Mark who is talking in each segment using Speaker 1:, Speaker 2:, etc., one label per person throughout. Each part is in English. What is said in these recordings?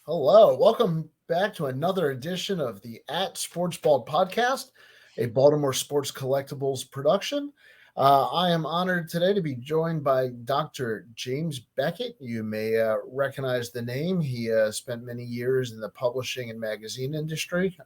Speaker 1: Hello, welcome back to another edition of the At Sports Ball podcast, a Baltimore sports collectibles production. I am honored today to be joined by Dr. James Beckett. You may recognize the name. He spent many years in the publishing and magazine industry.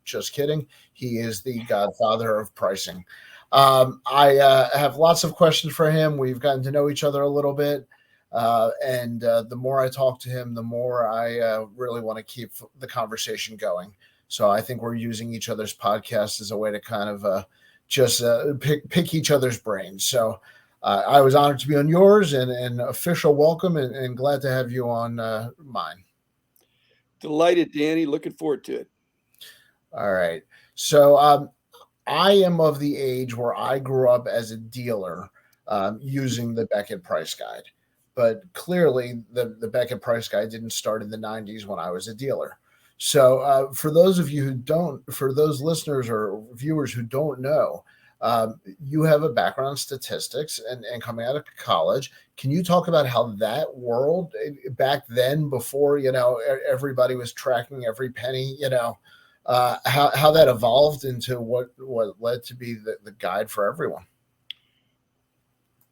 Speaker 1: Just kidding. He is the godfather of pricing. I have lots of questions for him. We've gotten to know each other a little bit. And the more I talk to him, the more I really want to keep the conversation going. So I think we're using each other's podcast as a way to kind of just pick each other's brains. So I was honored to be on yours and official welcome and glad to have you on mine.
Speaker 2: Delighted, Danny. Looking forward to it.
Speaker 1: All right. So I am of the age where I grew up as a dealer using the Beckett price guide. But clearly, the Beckett price guide didn't start in the 90s when I was a dealer. So, for those of you who don't, for those listeners or viewers who don't know, you have a background in statistics and coming out of college. Can you talk about how that world back then, before everybody was tracking every penny, how that evolved into what led to be the guide for everyone?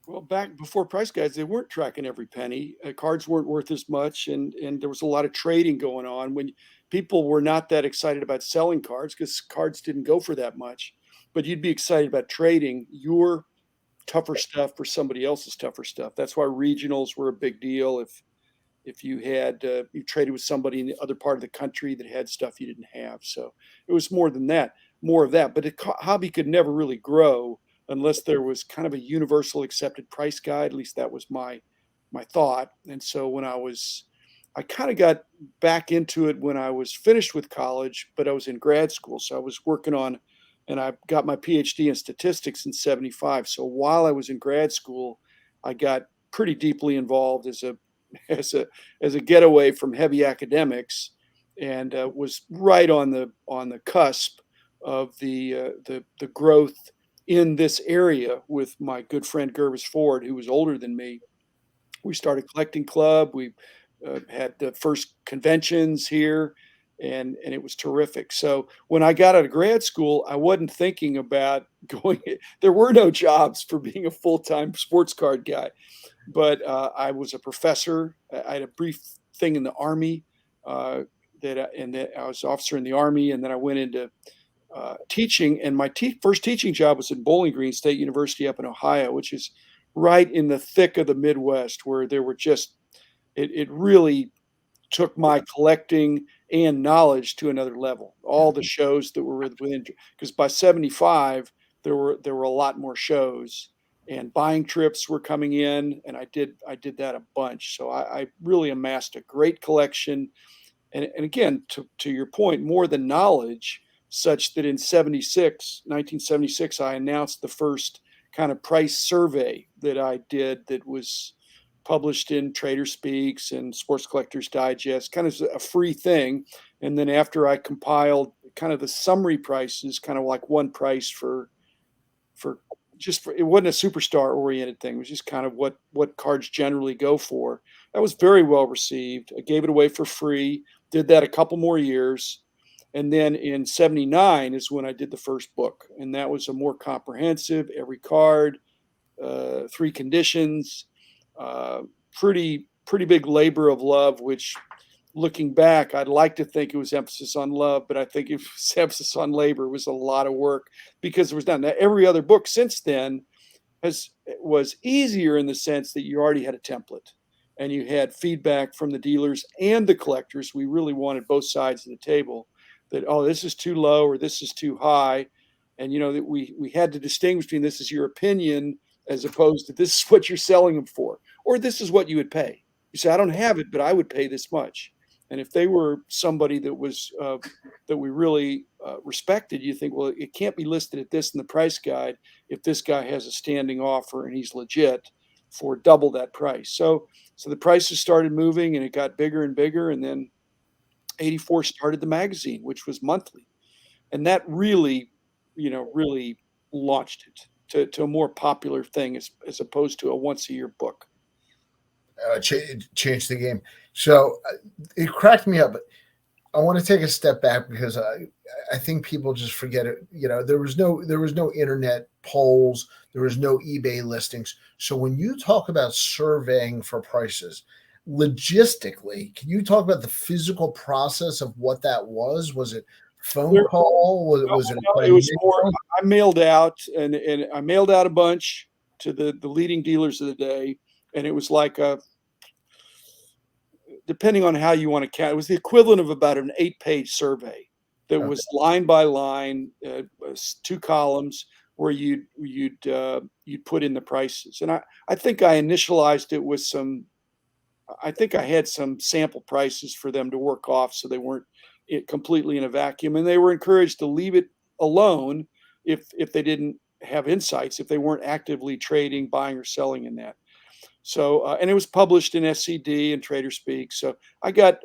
Speaker 2: Well, back before price guides, they weren't tracking every penny. Cards weren't worth as much, and there was a lot of trading going on when people were not that excited about selling cards because cards didn't go for that much. But you'd be excited about trading your tougher stuff for somebody else's tougher stuff. That's why regionals were a big deal. If you had you traded with somebody in the other part of the country that had stuff you didn't have, so it was more than that, more of that. But the hobby could never really grow unless there was kind of a universal accepted price guide. At least that was my thought. And so I kind of got back into it when I was finished with college, but I was in grad school, so I was working on, and I got my PhD in statistics in '75. So while I was in grad school, I got pretty deeply involved as a as a getaway from heavy academics, and was right on the cusp of the growth in this area with my good friend Gervis Ford, who was older than me. We started collecting club. We had the first conventions here, and it was terrific. So when I got out of grad school, I wasn't thinking about going. There were no jobs for being a full time sports card guy, but I was a professor. I had a brief thing in the army, and that I was an officer in the army, and then I went into teaching. And my first teaching job was in Bowling Green State University up in Ohio, which is right in the thick of the Midwest, where there were just it really took my collecting and knowledge to another level. All the shows that were within, because by '75 there were a lot more shows, and buying trips were coming in, and I did that a bunch. So I really amassed a great collection, and again, to your point, more than knowledge, such that in 1976, I announced the first kind of price survey that I did that was published in Trader Speaks and Sports Collectors Digest, kind of a free thing. And then after I compiled kind of the summary prices, kind of like one price for it wasn't a superstar oriented thing. It was just kind of what cards generally go for. That was very well received. I gave it away for free. Did that a couple more years, and then in '79 is when I did the first book, and that was a more comprehensive, every card, three conditions, uh, pretty big labor of love. Which, looking back, I'd like to think it was emphasis on love, but I think it was emphasis on labor. It was a lot of work because there was none. Now, every other book since then was easier in the sense that you already had a template and you had feedback from the dealers and the collectors. We really wanted both sides of the table, that, oh, this is too low or this is too high. And that we had to distinguish between this is your opinion as opposed to this is what you're selling them for, or this is what you would pay. You say, I don't have it, but I would pay this much. And if they were somebody that was that we really respected, you think, well, it can't be listed at this in the price guide if this guy has a standing offer and he's legit for double that price. So the prices started moving, and it got bigger and bigger, and then '84 started the magazine, which was monthly, and that really, really launched it to a more popular thing as opposed to a once a year book.
Speaker 1: changed the game. So it cracked me up. I want to take a step back because I think people just forget it. There was no internet polls, there was no eBay listings. So when you talk about surveying for prices, logistically, can you talk about the physical process of what that was? Was it phone
Speaker 2: There,
Speaker 1: call? Was it
Speaker 2: no,
Speaker 1: by
Speaker 2: it was more.
Speaker 1: mail?
Speaker 2: I mailed out, and I mailed out a bunch to the leading dealers of the day, and it was like a, depending on how you want to count, it was the equivalent of about an 8-page survey that
Speaker 1: Okay.
Speaker 2: was line by line, two columns where you'd put in the prices. And I think I initialized it with some. I think I had some sample prices for them to work off, so they weren't completely in a vacuum, and they were encouraged to leave it alone if they didn't have insights, if they weren't actively trading, buying or selling in that. So, and it was published in SCD and Trader Speak. So I got.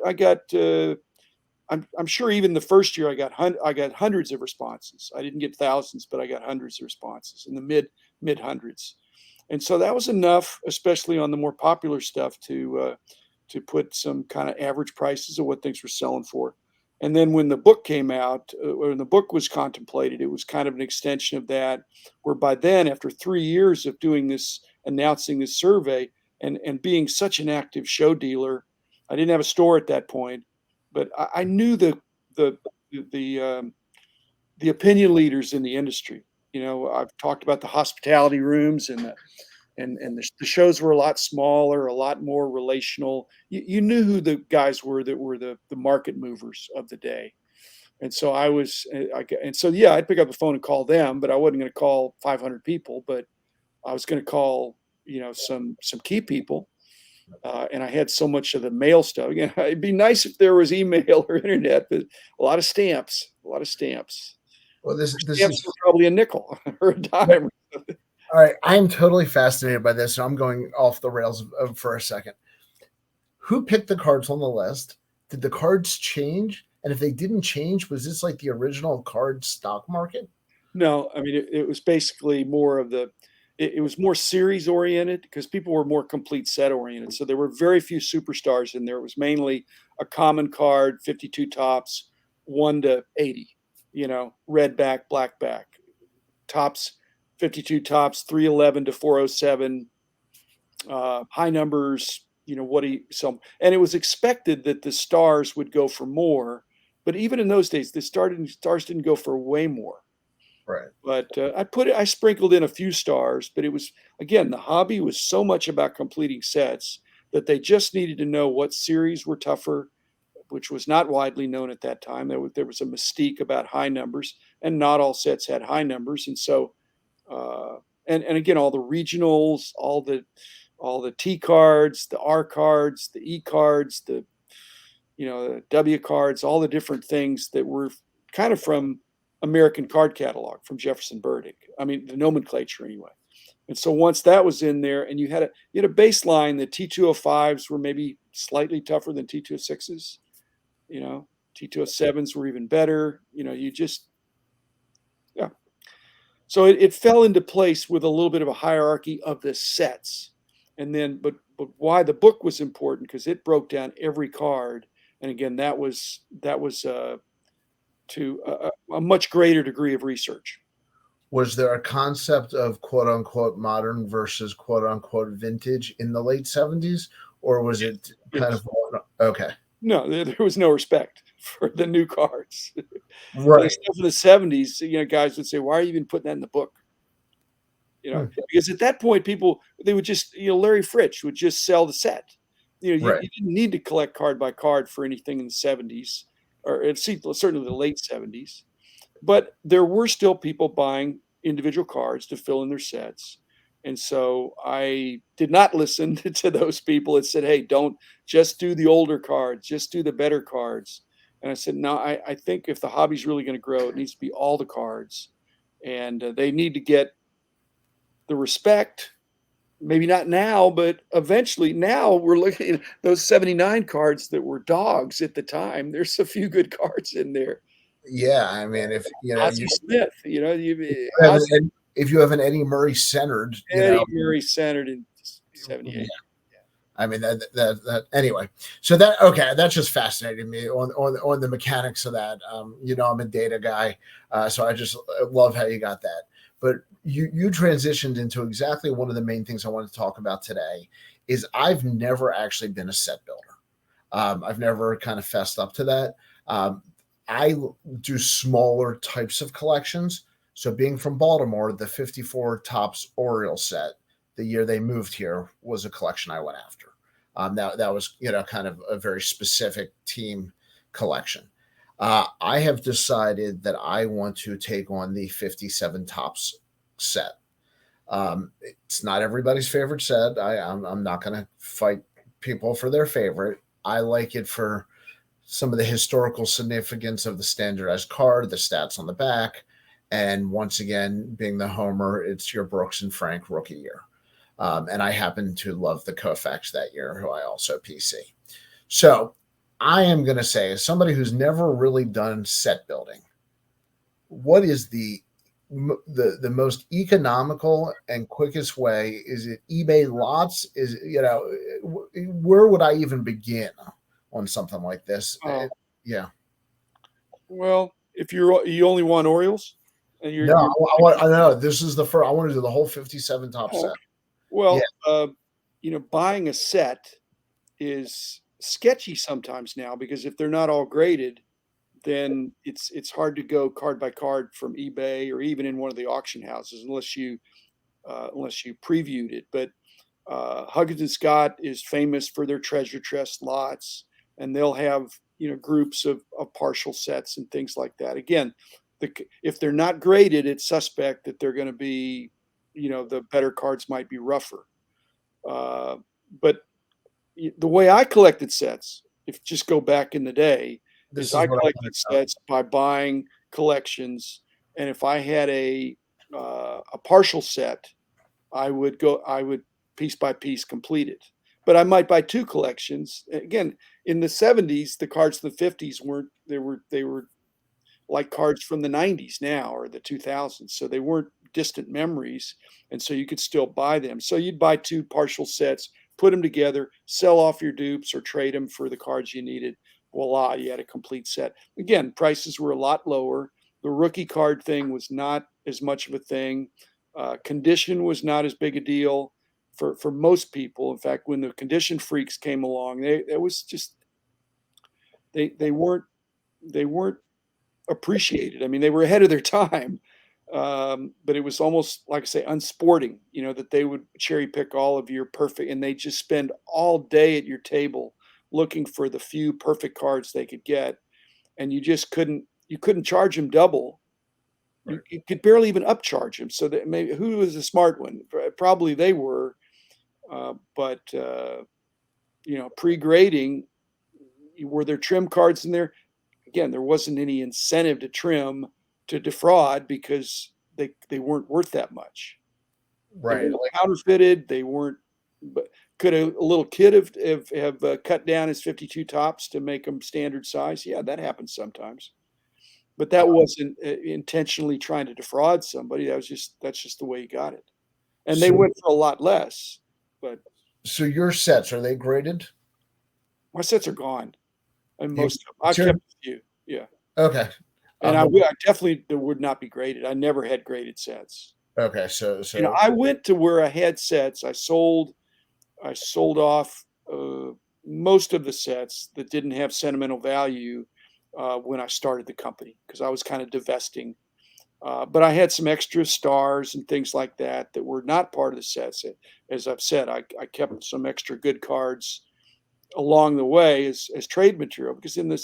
Speaker 2: I'm sure even the first year I got hundreds of responses. I didn't get thousands, but I got hundreds of responses in the mid hundreds. And so that was enough, especially on the more popular stuff, to put some kind of average prices of what things were selling for. And then when the book came out, when the book was contemplated, it was kind of an extension of that. Where by then, after 3 years of doing this, announcing this survey, and being such an active show dealer, I didn't have a store at that point, but I knew the the um, the opinion leaders in the industry. I've talked about the hospitality rooms and the shows were a lot smaller, a lot more relational. You knew who the guys were that were the market movers of the day. And so yeah, I'd pick up the phone and call them, but I wasn't going to call 500 people, but I was going to call, some key people. And I had so much of the mail stuff. Again, it'd be nice if there was email or internet, but a lot of stamps, a lot of stamps.
Speaker 1: Well, this
Speaker 2: Stamps
Speaker 1: is
Speaker 2: were probably a nickel or a dime.
Speaker 1: all right. I am totally fascinated by this, and I'm going off the rails for a second. Who picked the cards on the list? Did the cards change? And if they didn't change, was this like the original card stock market?
Speaker 2: No, I mean, it was basically more of it was more series oriented because people were more complete set oriented. So there were very few superstars in there. It was mainly a common card, 52 tops, 1 to 80, red back, black back, tops, 52 tops, 311 to 407, high numbers, and it was expected that the stars would go for more. But even in those days, the stars didn't go for way more.
Speaker 1: Right.
Speaker 2: But I sprinkled in a few stars, but it was, again, the hobby was so much about completing sets that they just needed to know what series were tougher, which was not widely known at that time. There was a mystique about high numbers, and not all sets had high numbers. And so, and again, all the regionals, all the T cards, the R cards, the E cards, the W cards, all the different things that were kind of from American card catalog from Jefferson Burdick. I mean, the nomenclature anyway. And so once that was in there, and you had a baseline, the T205s were maybe slightly tougher than T206s. T207s were even better. Yeah. So it fell into place with a little bit of a hierarchy of the sets. And then, but why the book was important, because it broke down every card. And again, that was to a much greater degree of research.
Speaker 1: Was there a concept of quote unquote modern versus quote unquote vintage in the late 70s? Or was it kind
Speaker 2: Yes.
Speaker 1: of okay?
Speaker 2: No, there was no respect for the new cards. The
Speaker 1: Right.
Speaker 2: stuff in the 70s, guys would say, why are you even putting that in the book?
Speaker 1: Hmm.
Speaker 2: Because at that point, they would just, Larry Fritsch would just sell the set. You
Speaker 1: Right.
Speaker 2: didn't need to collect card by card for anything in the 70s, or certainly the late 70s. But there were still people buying individual cards to fill in their sets. And so I did not listen to those people that said, hey, don't just do the older cards, just do the better cards. And I said, no, I think if the hobby's really going to grow, it needs to be all the cards. And they need to get the respect. Maybe not now, but eventually. Now we're looking at those 79 cards that were dogs at the time. There's a few good cards in there.
Speaker 1: Yeah. I mean, if
Speaker 2: Ozzie Smith,
Speaker 1: have if you have an Eddie Murray centered,
Speaker 2: Eddie Murray centered in
Speaker 1: yeah.
Speaker 2: 78.
Speaker 1: I mean that anyway. So that okay, that just fascinated me on the mechanics of that. I'm a data guy, so I just love how you got that. But you transitioned into exactly one of the main things I want to talk about today. Is I've never actually been a set builder. I've never kind of fessed up to that. I do smaller types of collections. So being from Baltimore, the 54 Tops Oriole set, the year they moved here, was a collection I went after. That was kind of a very specific team collection. I have decided that I want to take on the 57 Tops set. It's not everybody's favorite set. I'm not going to fight people for their favorite. I like it for some of the historical significance of the standardized card, the stats on the back, and once again, being the homer, it's your Brooks and Frank rookie year. And I happen to love the Koufax that year, who I also PC. So I am going to say, as somebody who's never really done set building, what is the most economical and quickest way? Is it eBay lots? Is where would I even begin on something like this?
Speaker 2: Oh,
Speaker 1: Yeah.
Speaker 2: well, if you only want Orioles, and
Speaker 1: No,
Speaker 2: you're
Speaker 1: I know this is the first. I want to do the whole 57 top
Speaker 2: oh,
Speaker 1: set.
Speaker 2: okay.
Speaker 1: Yeah,
Speaker 2: Well, buying a set is sketchy sometimes now because if they're not all graded, then it's hard to go card by card from eBay or even in one of the auction houses unless you previewed it. But Huggins and Scott is famous for their treasure chest lots, and they'll have groups of partial sets and things like that. Again, if they're not graded, it's suspect that they're going to be, the better cards might be rougher. Uh, but the way I collected sets, if just go back in the day, is
Speaker 1: this is
Speaker 2: I
Speaker 1: what I want
Speaker 2: collected
Speaker 1: to know.
Speaker 2: sets by buying collections, and if I had a partial set, I would piece by piece complete it. But I might buy two collections. Again, in the 70s, the cards from the 50s weren't they were like cards from the 90s now or the 2000s. So they weren't distant memories. And so you could still buy them. So you'd buy two partial sets, put them together, sell off your dupes or trade them for the cards you needed. Voila, you had a complete set. Again, prices were a lot lower. The rookie card thing was not as much of a thing. Condition was not as big a deal for most people. In fact, when the condition freaks came along, it was just they weren't appreciated. I mean, they were ahead of their time, but it was almost like I say, unsporting. That they would cherry pick all of your perfect, and they just spend all day at your table looking for the few perfect cards they could get, and you couldn't charge them double. You,
Speaker 1: Right.
Speaker 2: you could barely even upcharge them. So that maybe who was a smart one? Probably they were, but pre-grading, were there trim cards in there? Again, there wasn't any incentive to trim to defraud because they weren't worth that much. They
Speaker 1: Right.
Speaker 2: weren't counterfeited. They weren't. But could a little kid have cut down his 52 tops to make them standard size? Yeah, that happens sometimes. But that wasn't intentionally trying to defraud somebody. That's just the way you got it. And they
Speaker 1: So
Speaker 2: went for a lot less. But
Speaker 1: so your sets, are they graded?
Speaker 2: my sets are gone, and
Speaker 1: You
Speaker 2: most of them. I've
Speaker 1: sure?
Speaker 2: kept a few. Yeah,
Speaker 1: Okay.
Speaker 2: and
Speaker 1: I'm
Speaker 2: I definitely would not be graded. I never had graded sets.
Speaker 1: okay. So
Speaker 2: I went to where I had sets. I sold off most of the sets that didn't have sentimental value when I started the company because I was kind of divesting. But I had some extra stars and things like that were not part of the sets. As I've said, I kept some extra good cards along the way as trade material because in the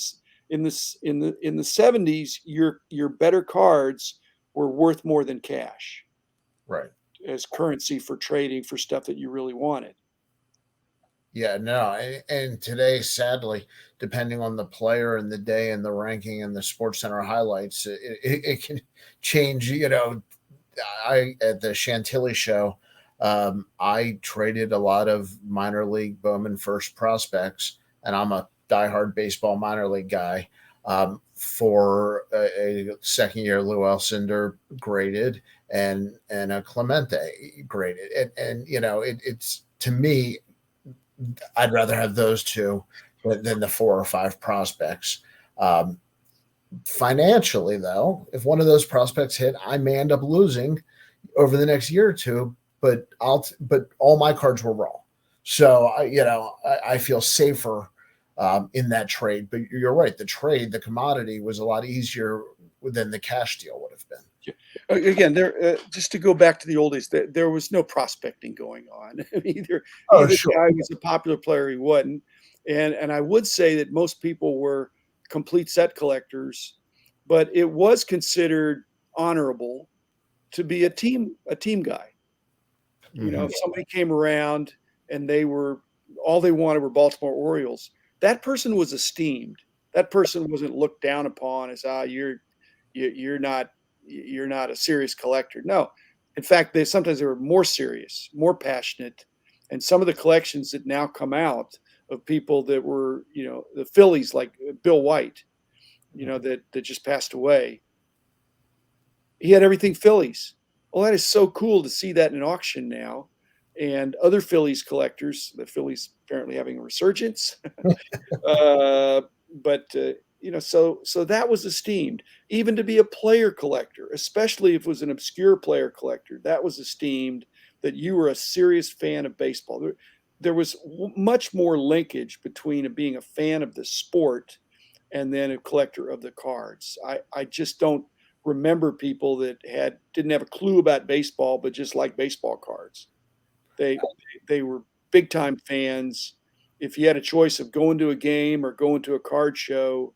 Speaker 2: 70s, your better cards were worth more than cash
Speaker 1: right.
Speaker 2: as currency for trading for stuff that you really wanted.
Speaker 1: Yeah, no, and today, sadly, depending on the player and the day and the ranking and the Sports Center highlights, it can change. I at the Chantilly show, I traded a lot of minor league Bowman first prospects, and I'm a diehard baseball minor league guy. For a second year Lou Alcindor graded and a Clemente graded, and it's to me I'd rather have those two than the 4 or 5 prospects. Financially, though, if one of those prospects hit, I may end up losing over the next year or two. But but all my cards were raw, so I feel safer in that trade. But you're right, the commodity was a lot easier than the cash deal would have been.
Speaker 2: Again, just to go back to the old days, there was no prospecting going on. either
Speaker 1: Oh,
Speaker 2: either the
Speaker 1: sure.
Speaker 2: guy was a popular player, he wasn't, and I would say that most people were complete set collectors, but it was considered honorable to be a team guy. If
Speaker 1: Mhm.
Speaker 2: somebody came around and all they wanted were Baltimore Orioles, that person was esteemed. That person wasn't looked down upon as you're not a serious collector. No, in fact, they were more serious, more passionate, and some of the collections that now come out of people that were the Phillies like Bill White, that just passed away. He had everything Phillies. Well, that is so cool to see that in an auction now. And other Phillies collectors, the Phillies apparently having a resurgence. uh, but so that was esteemed. Even to be a player collector, especially if it was an obscure player collector, that was esteemed. That you were a serious fan of baseball. There was much more linkage between being a fan of the sport and then a collector of the cards. I just don't remember people that didn't have a clue about baseball, but just like baseball cards. They they were big time fans. If you had a choice of going to a game or going to a card show,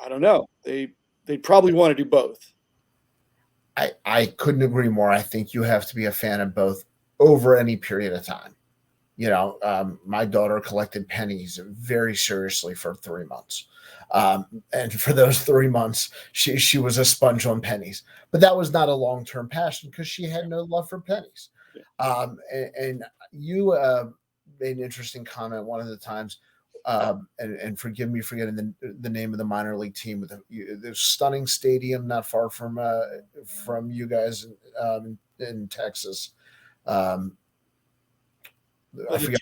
Speaker 2: I don't know. They probably want to do both.
Speaker 1: I couldn't agree more. I think you have to be a fan of both over any period of time. My daughter collected pennies very seriously for 3 months. And for those 3 months, she was a sponge on pennies. But that was not a long term passion because she had no love for pennies.
Speaker 2: Yeah.
Speaker 1: And you made an interesting comment one of the times. And forgive me for getting the name of the minor league team with the stunning stadium not far from you guys in Texas. Um, I forget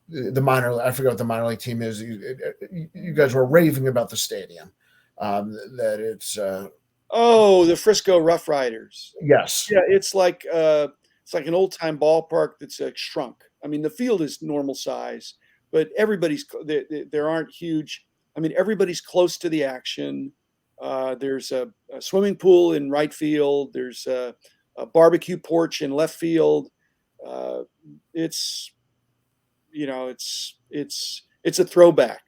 Speaker 1: the minor. I forget what the minor league team is. You guys were raving about the stadium. That
Speaker 2: Oh, the Frisco Rough Riders.
Speaker 1: yes,
Speaker 2: Yeah, it's like an old time ballpark that's shrunk. I mean, the field is normal size, but there aren't huge. I mean, everybody's close to the action. There's a swimming pool in right field. There's a barbecue porch in left field. Uh, it's it's a throwback,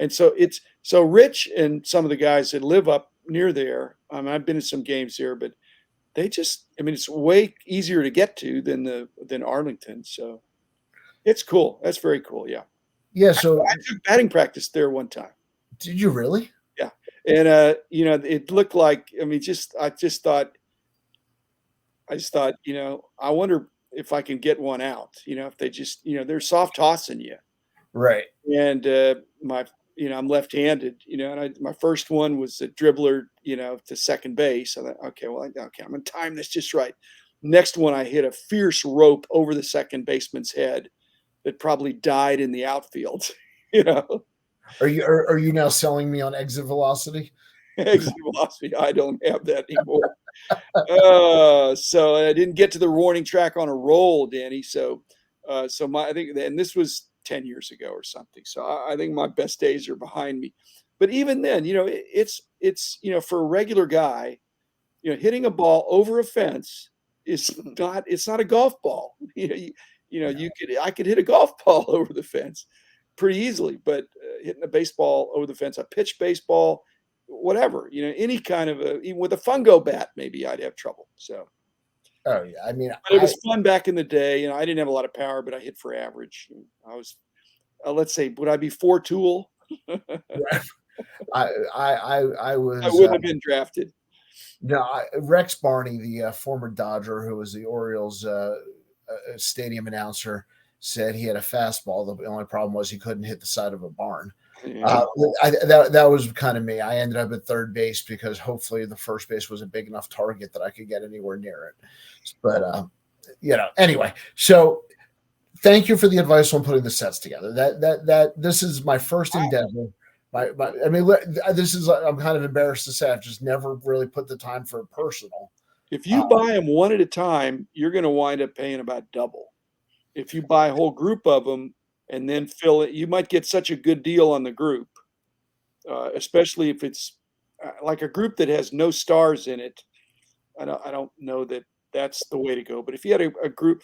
Speaker 2: and so Rich and some of the guys that live up near there. I've been to some games there, but it's way easier to get to than Arlington. So it's cool. That's very cool. Yeah.
Speaker 1: yeah.
Speaker 2: I,
Speaker 1: So
Speaker 2: I took batting practice there one time.
Speaker 1: did you really?
Speaker 2: Yeah. And it looked like, I just thought, I wonder if I can get one out, if they just, they're soft tossing you.
Speaker 1: Right.
Speaker 2: And I'm left-handed, and my first one was a dribbler, to second base. I thought, okay, well, okay, I'm gonna time this just right. Next one, I hit a fierce rope over the second baseman's head that probably died in the outfield. you know,
Speaker 1: Are you now selling me on exit velocity?
Speaker 2: exit velocity. I don't have that anymore. So I didn't get to the warning track on a roll, Danny. So I think, and this was 10 years ago or something. So I think my best days are behind me. But even then, it's for a regular guy, hitting a ball over a fence it's not a golf ball. I could hit a golf ball over the fence pretty easily, but hitting a baseball over the fence, a pitch baseball, whatever, any kind of even with a fungo bat, maybe I'd have trouble. So,
Speaker 1: Oh yeah. I mean,
Speaker 2: but it was fun back in the day. I didn't have a lot of power, but I hit for average. I was, let's say, would I be four tool?
Speaker 1: I
Speaker 2: I
Speaker 1: was
Speaker 2: wouldn't have been drafted.
Speaker 1: no Rex Barney, the former Dodger who was the Orioles stadium announcer, said he had a fastball. The only problem was he couldn't hit the side of a barn.
Speaker 2: Yeah.
Speaker 1: That was kind of me. I ended up at third base because hopefully the first base was a big enough target that I could get anywhere near it. But anyway, so thank you for the advice on putting the sets together. That this is my first endeavor. I mean, this is, I'm kind of embarrassed to say I've just never really put the time for personal.
Speaker 2: If you buy them one at a time, you're going to wind up paying about double. If you buy a whole group of them and then fill it, you might get such a good deal on the group, especially if it's like a group that has no stars in it. I don't know that that's the way to go. But if you had a group,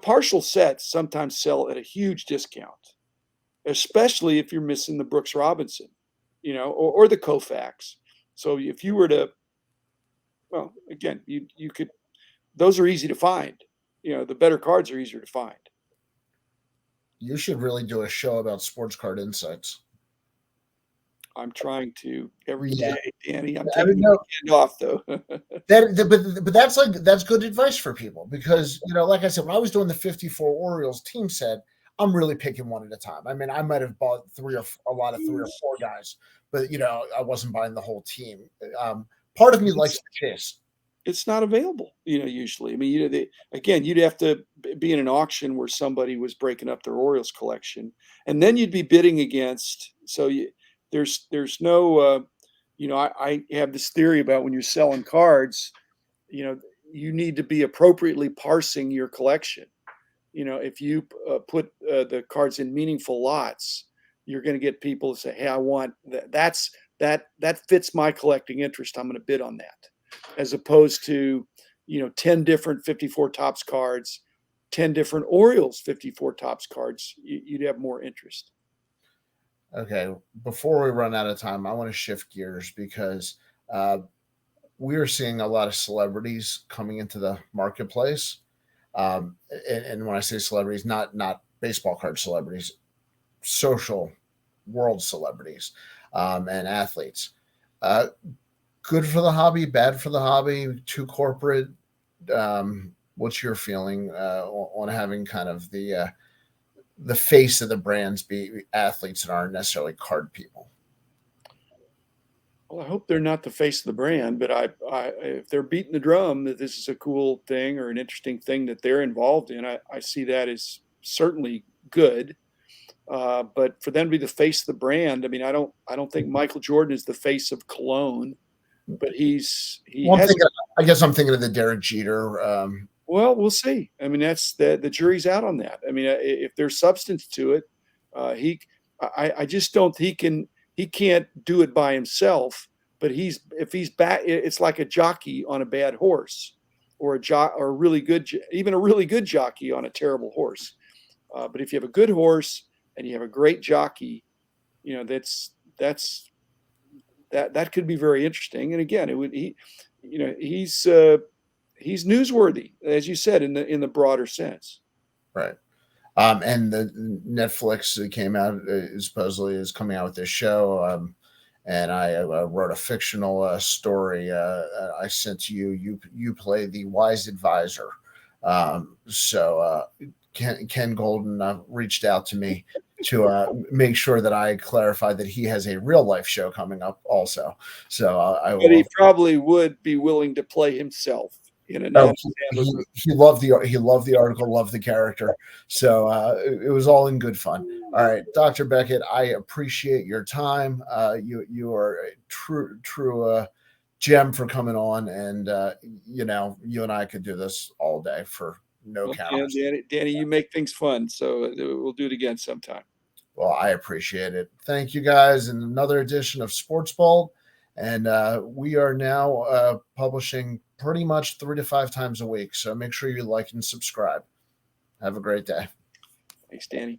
Speaker 2: partial sets sometimes sell at a huge discount, especially if you're missing the Brooks Robinson, or the Koufax. So if you were to, well, again, you could, those are easy to find. The better cards are easier to find.
Speaker 1: You should really do a show about sports card insights.
Speaker 2: I'm trying to every day, Danny. I'm
Speaker 1: I
Speaker 2: taking
Speaker 1: mean,
Speaker 2: the weekend off though.
Speaker 1: but that's good advice for people because like I said, when I was doing the 54 Orioles team set, I'm really picking one at a time. I mean, I might have bought a lot of 3 or 4 guys, but I wasn't buying the whole team. Part of me likes the chase.
Speaker 2: It's not available, usually. I mean, again, you'd have to be in an auction where somebody was breaking up their Orioles collection, and then you'd be bidding against. So there's no, I have this theory about when you're selling cards, you need to be appropriately parsing your collection. If you put the cards in meaningful lots, you're going to get people to say, "Hey, I want that. That fits my collecting interest. I'm going to bid on that." As opposed to, 10 different 54 Topps cards, 10 different Orioles 54 Topps cards, you'd have more interest.
Speaker 1: Okay, before we run out of time, I want to shift gears because we are seeing a lot of celebrities coming into the marketplace. And when I say celebrities, not baseball card celebrities, social world celebrities, and athletes. Good for the hobby, bad for the hobby, too corporate. What's your feeling on having kind of the face of the brands be athletes that aren't necessarily card people?
Speaker 2: Well, I hope they're not the face of the brand, but if they're beating the drum that this is a cool thing or an interesting thing that they're involved in, I see that as certainly good. But for them to be the face of the brand, I mean, I don't think Michael Jordan is the face of cologne, but he has.
Speaker 1: I guess I'm thinking of the Derek Jeter.
Speaker 2: Well, we'll see. I mean, that's the jury's out on that. I mean, if there's substance to it, I just don't. He can't do it by himself. But if he's back, it's like a jockey on a bad horse, or or a really good, even a really good jockey on a terrible horse. But if you have a good horse and you have a great jockey, that could be very interesting. And again, he's newsworthy, as you said, in the broader sense.
Speaker 1: Right. And the Netflix that came out supposedly is coming out with this show. And I wrote a fictional story I sent to you. You play the wise advisor. So Ken Golden reached out to me to make sure that I clarify that he has a real life show coming up also. So
Speaker 2: but he probably would be willing to play himself in a
Speaker 1: he loved the article, loved the character. So it was all in good fun. All right, Dr. Beckett, I appreciate your time. You are a true gem for coming on, and you and I could do this all day for no count.
Speaker 2: Danny, you make things fun, so we'll do it again sometime.
Speaker 1: Well, I appreciate it. Thank you guys in another edition of Sports Ball. And we are now publishing pretty much 3 to 5 times a week. So make sure you like and subscribe. Have a great day.
Speaker 2: Thanks, Danny.